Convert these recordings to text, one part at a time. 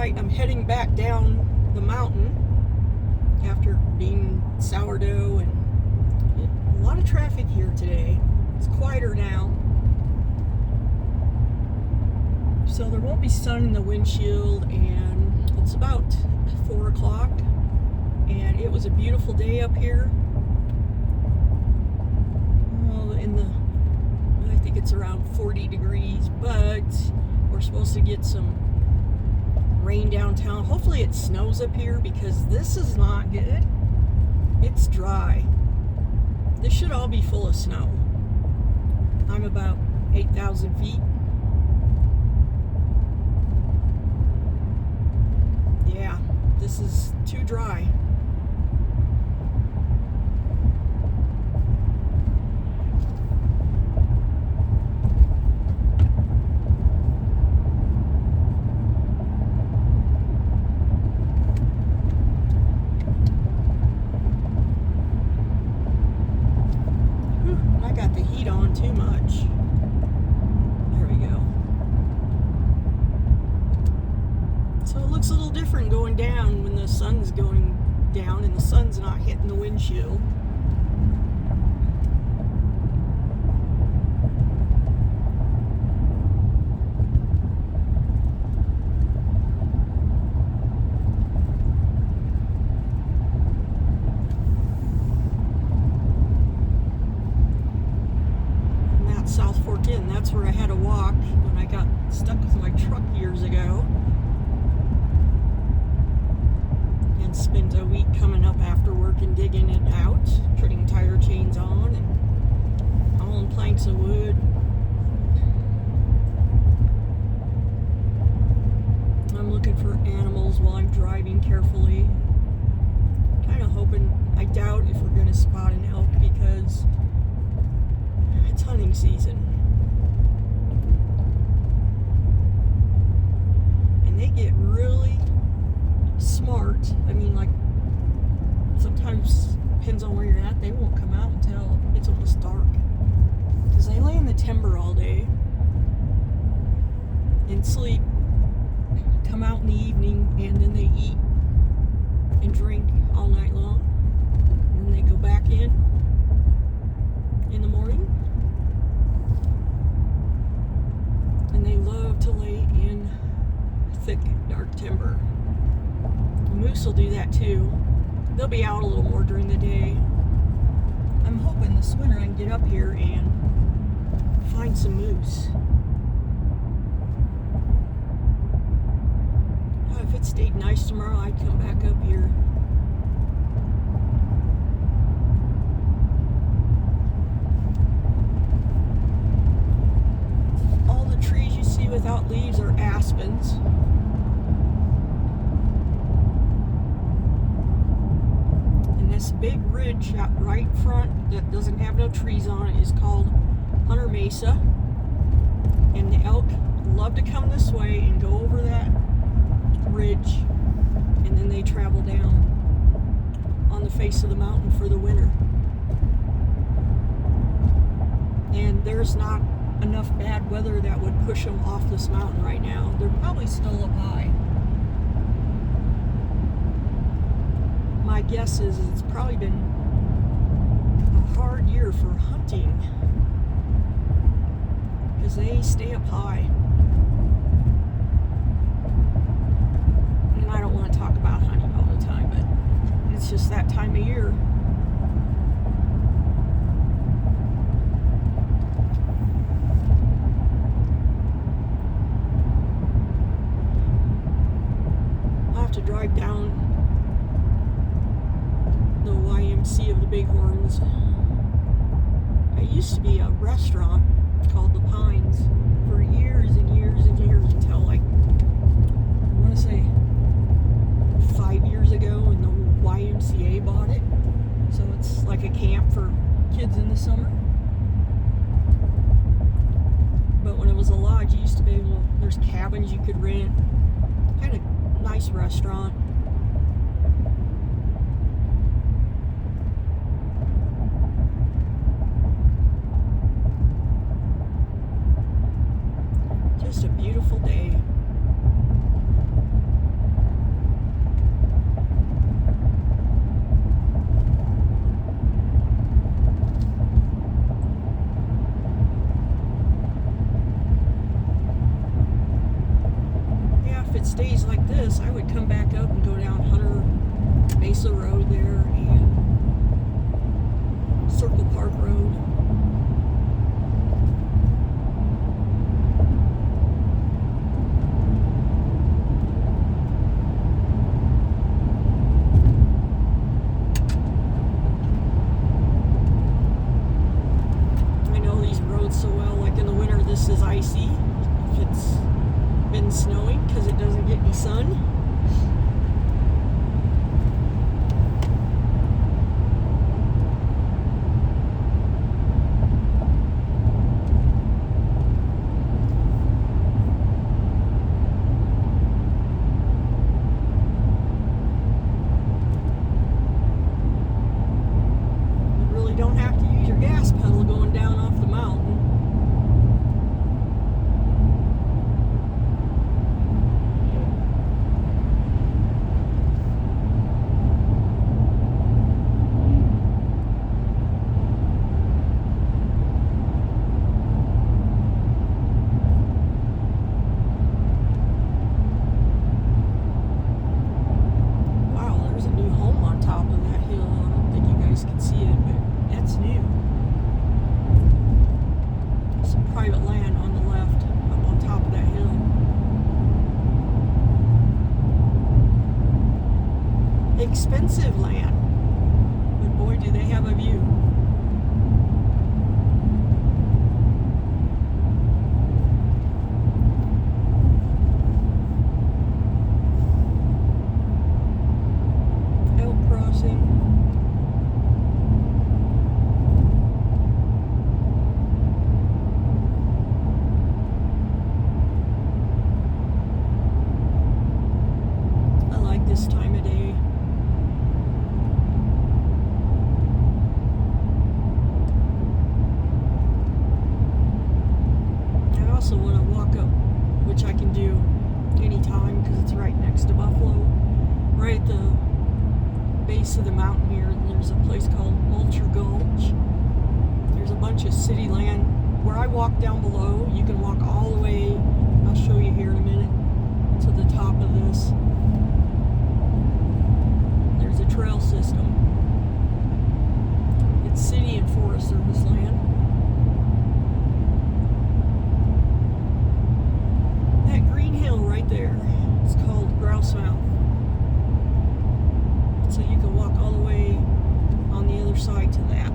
right, I'm heading back down the mountain after being sourdough, and a lot of traffic here today. It's quieter now, so there won't be sun in the windshield, and it's about 4 o'clock, and it was a beautiful day up here. Well, I think it's around 40 degrees, but we're supposed to get some rain downtown. Hopefully it snows up here, because this is not good. It's dry. This should all be full of snow. I'm about 8,000 feet. Yeah, this is too dry. Too much. There we go. So it looks a little different going down when the sun's going down and the sun's not hitting the windshield. South Fork Inn, that's where I had to walk when I got stuck with my truck years ago, and spent a week coming up after work and digging it out, putting tire chains on and hauling planks of wood. I'm looking for animals while I'm driving carefully, kind of hoping. I doubt if we're going to spot an elk, because it's hunting season, and they get really smart. I mean, like, sometimes, depends on where you're at, they won't come out until it's almost dark, because they lay in the timber all day and sleep, come out in the evening, and then they eat and drink all night long, and then they go back in the morning. And they love to lay in thick, dark timber. Moose will do that too. They'll be out a little more during the day. I'm hoping this winter I can get up here and find some moose. If it stayed nice tomorrow, I'd come back up here. Without leaves are aspens. And this big ridge out right front that doesn't have no trees on it is called Hunter Mesa. And the elk love to come this way and go over that ridge, and then they travel down on the face of the mountain for the winter. And there's not enough bad weather that would push them off this mountain right now. They're probably still up high. My guess is it's probably been a hard year for hunting, because they stay up high. And I don't want to talk about hunting all the time, but it's just that time of year. To drive down the YMC of the Bighorns. It used to be a restaurant called The Pines for years and years and years, until, like, I want to say 5 years ago, and the YMCA bought it. So it's like a camp for kids in the summer. But when it was a lodge, you used to be able to, there's cabins you could rent. Kind of nice restaurant. Just a beautiful day. if it stays like this, I would come back up and go down Mesa Road there and Circle Park Road. I know these roads so well. Like in the winter, this is icy if it's been snowing because it doesn't get any sun. Don't have to use your gas pedal going down off the mountain. Wow, there's a new home on top of that hill. I don't think you guys can see it, but that's new. Some private land on the left, up on top of that hill. Expensive land, but boy, do they have a view. Elk crossing. This time of day. I also want to walk up, which I can do anytime because it's right next to Buffalo. Right at the base of the mountain here, there's a place called Vulture Gulch. There's a bunch of city land. Where I walk down below, you can walk all the way, I'll show you here in a minute, to the top of this. There's a trail system. It's city and Forest Service land. That green hill right there, it's called Grouse Mountain. So you can walk all the way on the other side to that.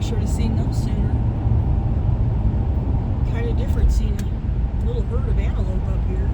Should have seen those sooner. Kind of different seeing a little herd of antelope up here.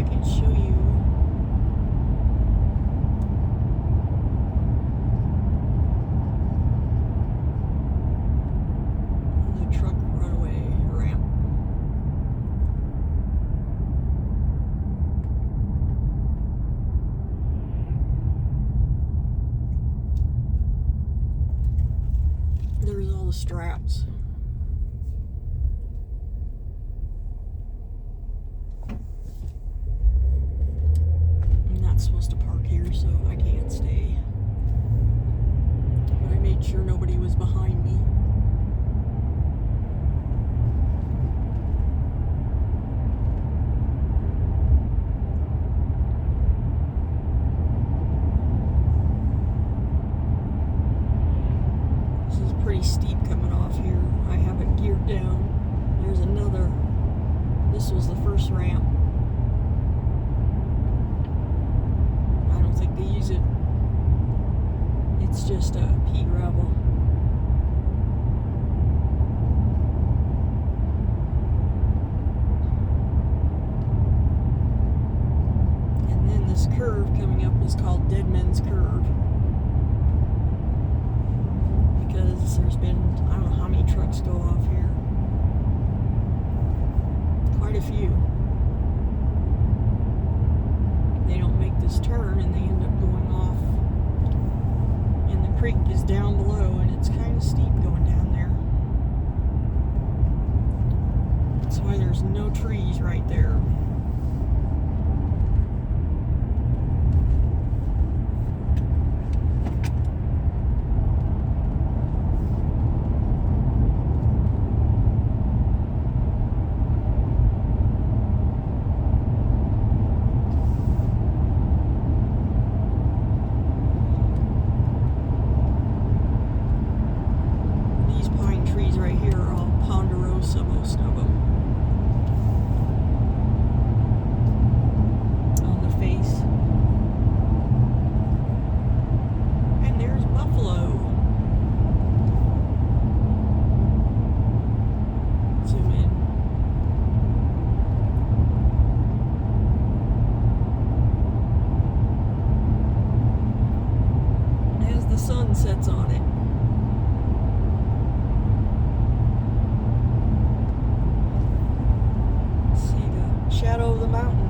I can show you. The truck runaway ramp. There's all the straps. I'm not supposed to park here, so I can't stay. But I made sure nobody was behind me. Pretty steep coming off here. I have it geared down. There's another. This was the first ramp. I don't think they use it. It's just a pea gravel. And then this curve coming up is called Deadman's Curve. Because there's been, I don't know how many trucks go off here. Quite a few. They don't make this turn and they end up going off. And the creek is down below and it's kind of steep going down there. That's why there's no trees right there. Right here are all ponderosa, most of them. On the face. And there's Buffalo. Zoom in. As the sun sets on it. Shadow of the mountain.